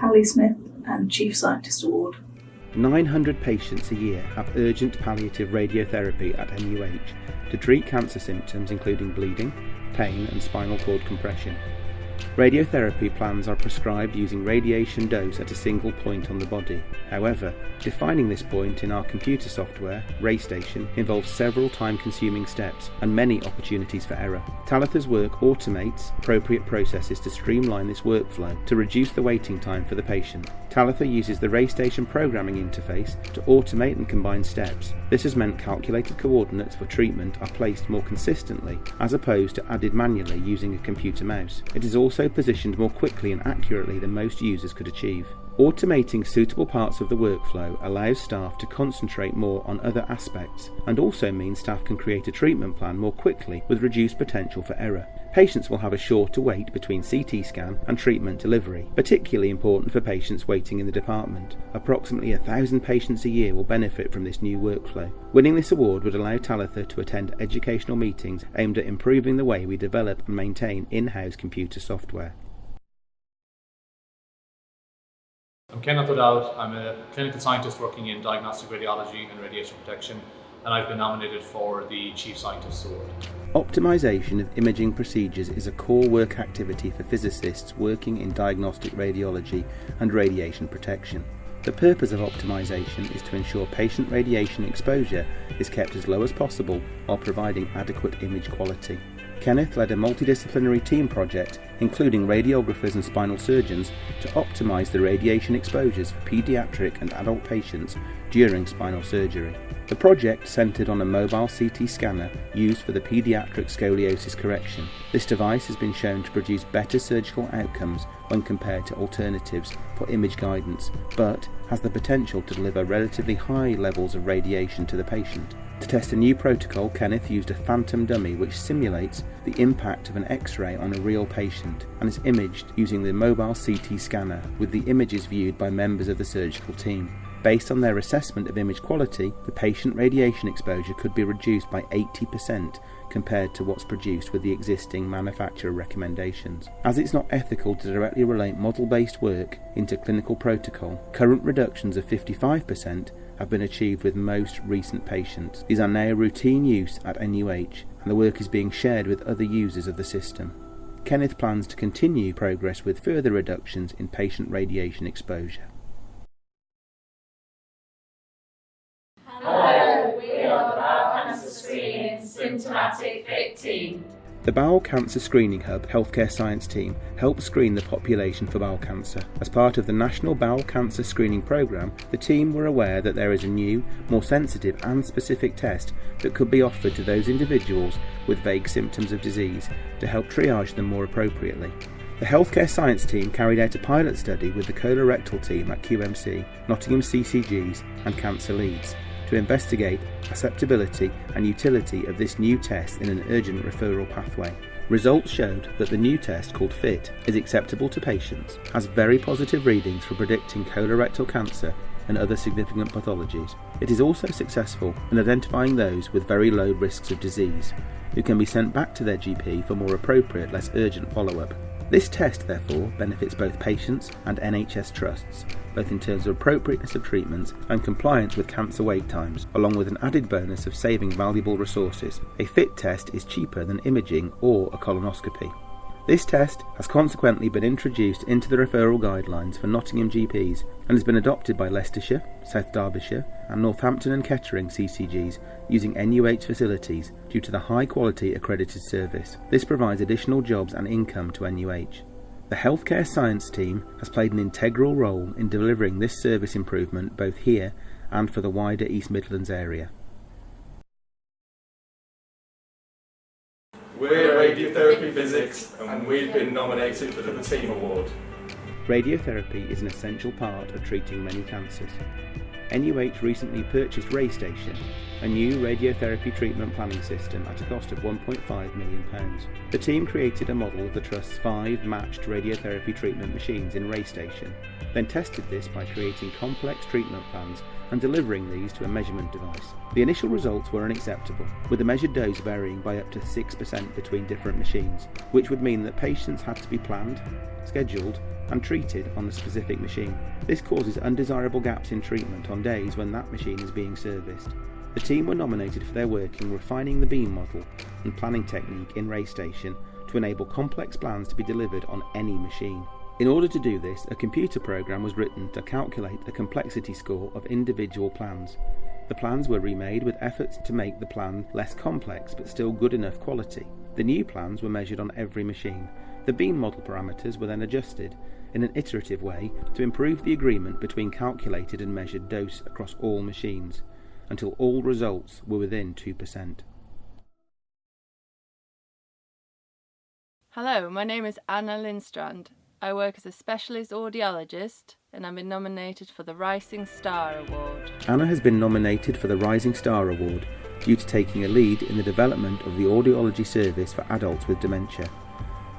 Tally Smith and Chief Scientist Award. 900 patients a year have urgent palliative radiotherapy at NUH to treat cancer symptoms including bleeding, pain and spinal cord compression. Radiotherapy plans are prescribed using radiation dose at a single point on the body. However, defining this point in our computer software, RayStation, involves several time-consuming steps and many opportunities for error. Talitha's work automates appropriate processes to streamline this workflow to reduce the waiting time for the patient. Talitha uses the RayStation programming interface to automate and combine steps. This has meant calculated coordinates for treatment are placed more consistently as opposed to added manually using a computer mouse. It is also positioned more quickly and accurately than most users could achieve. Automating suitable parts of the workflow allows staff to concentrate more on other aspects and also means staff can create a treatment plan more quickly with reduced potential for error. Patients will have a shorter wait between CT scan and treatment delivery, particularly important for patients waiting in the department. Approximately 1,000 patients a year will benefit from this new workflow. Winning this award would allow Talitha to attend educational meetings aimed at improving the way we develop and maintain in-house computer software. I'm Kenneth O'Dowd. I'm a clinical scientist working in diagnostic radiology and radiation protection, and I've been nominated for the Chief Scientist Award. Optimization of imaging procedures is a core work activity for physicists working in diagnostic radiology and radiation protection. The purpose of optimization is to ensure patient radiation exposure is kept as low as possible while providing adequate image quality. Kenneth led a multidisciplinary team project, including radiographers and spinal surgeons, to optimize the radiation exposures for pediatric and adult patients during spinal surgery. The project centered on a mobile CT scanner used for the pediatric scoliosis correction. This device has been shown to produce better surgical outcomes when compared to alternatives for image guidance, but has the potential to deliver relatively high levels of radiation to the patient. To test a new protocol, Kenneth used a phantom dummy which simulates the impact of an X-ray on a real patient and is imaged using the mobile CT scanner, with the images viewed by members of the surgical team. Based on their assessment of image quality, the patient radiation exposure could be reduced by 80% compared to what's produced with the existing manufacturer recommendations. As it's not ethical to directly relate model-based work into clinical protocol, current reductions of 55% have been achieved with most recent patients. These are now routine use at NUH, and the work is being shared with other users of the system. Kenneth plans to continue progress with further reductions in patient radiation exposure. Hello, we are the Bowel Cancer Screening Symptomatic Fit Team. The Bowel Cancer Screening Hub Healthcare Science Team helps screen the population for bowel cancer. As part of the National Bowel Cancer Screening Programme, the team were aware that there is a new, more sensitive and specific test that could be offered to those individuals with vague symptoms of disease to help triage them more appropriately. The Healthcare Science Team carried out a pilot study with the colorectal team at QMC, Nottingham CCGs and Cancer Leeds to investigate acceptability and utility of this new test in an urgent referral pathway. Results showed that the new test, called FIT, is acceptable to patients, has very positive readings for predicting colorectal cancer and other significant pathologies. It is also successful in identifying those with very low risks of disease, who can be sent back to their GP for more appropriate, less urgent follow-up. This test, therefore, benefits both patients and NHS trusts, both in terms of appropriateness of treatments and compliance with cancer wait times, along with an added bonus of saving valuable resources. A FIT test is cheaper than imaging or a colonoscopy. This test has consequently been introduced into the referral guidelines for Nottingham GPs and has been adopted by Leicestershire, South Derbyshire and Northampton and Kettering CCGs using NUH facilities due to the high quality accredited service. This provides additional jobs and income to NUH. The Healthcare Science Team has played an integral role in delivering this service improvement both here and for the wider East Midlands area. We're Radiotherapy Physics and we've been nominated for the Team Award. Radiotherapy is an essential part of treating many cancers. NUH recently purchased RayStation, a new radiotherapy treatment planning system at a cost of £1.5 million. The team created a model of the Trust's 5 matched radiotherapy treatment machines in RayStation, then tested this by creating complex treatment plans and delivering these to a measurement device. The initial results were unacceptable, with the measured dose varying by up to 6% between different machines, which would mean that patients had to be planned, scheduled and treated on the specific machine. This causes undesirable gaps in treatment on days when that machine is being serviced. The team were nominated for their work in refining the beam model and planning technique in RayStation to enable complex plans to be delivered on any machine. In order to do this, a computer program was written to calculate the complexity score of individual plans. The plans were remade with efforts to make the plan less complex but still good enough quality. The new plans were measured on every machine. The beam model parameters were then adjusted in an iterative way to improve the agreement between calculated and measured dose across all machines, until all results were within 2%. Hello, my name is Anna Lindstrand. I work as a specialist audiologist and I've been nominated for the Rising Star Award. Anna has been nominated for the Rising Star Award due to taking a lead in the development of the audiology service for adults with dementia.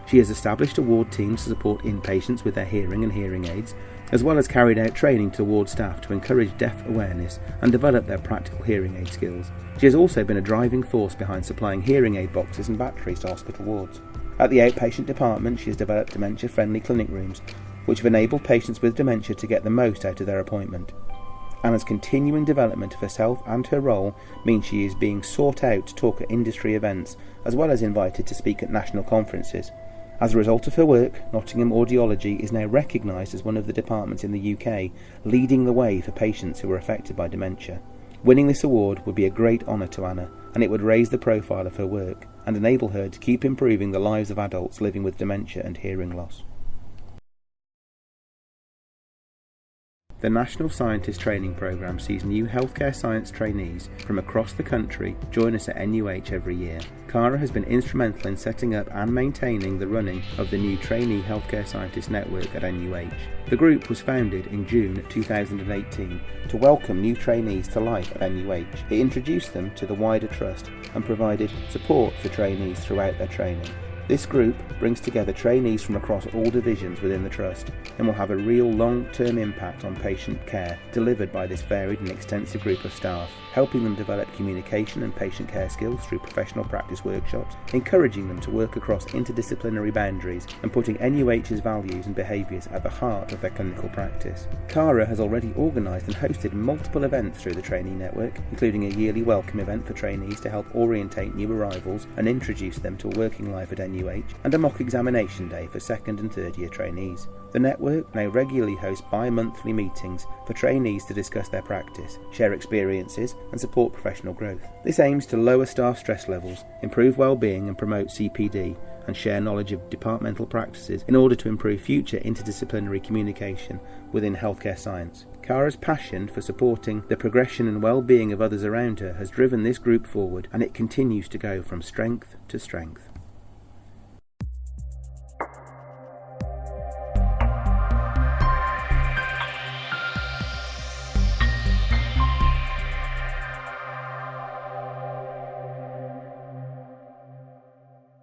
She has established award teams to support inpatients with their hearing and hearing aids, as well as carried out training to award staff to encourage deaf awareness and develop their practical hearing aid skills. She has also been a driving force behind supplying hearing aid boxes and batteries to hospital wards. At the outpatient department, she has developed dementia-friendly clinic rooms, which have enabled patients with dementia to get the most out of their appointment. Anna's continuing development of herself and her role means she is being sought out to talk at industry events, as well as invited to speak at national conferences. As a result of her work, Nottingham Audiology is now recognised as one of the departments in the UK leading the way for patients who are affected by dementia. Winning this award would be a great honour to Anna, and it would raise the profile of her work and enable her to keep improving the lives of adults living with dementia and hearing loss. The National Scientist Training Programme sees new healthcare science trainees from across the country join us at NUH every year. Cara has been instrumental in setting up and maintaining the running of the new Trainee Healthcare Scientist Network at NUH. The group was founded in June 2018 to welcome new trainees to life at NUH. It introduced them to the wider trust and provided support for trainees throughout their training. This group brings together trainees from across all divisions within the Trust and will have a real long-term impact on patient care delivered by this varied and extensive group of staff, helping them develop communication and patient care skills through professional practice workshops, encouraging them to work across interdisciplinary boundaries and putting NUH's values and behaviours at the heart of their clinical practice. Cara has already organised and hosted multiple events through the trainee network, including a yearly welcome event for trainees to help orientate new arrivals and introduce them to a working life at NUH, and a mock examination day for second and third year trainees. The network now regularly hosts bi-monthly meetings for trainees to discuss their practice, share experiences and support professional growth. This aims to lower staff stress levels, improve well-being and promote CPD, and share knowledge of departmental practices in order to improve future interdisciplinary communication within healthcare science. Cara's passion for supporting the progression and well-being of others around her has driven this group forward, and it continues to go from strength to strength.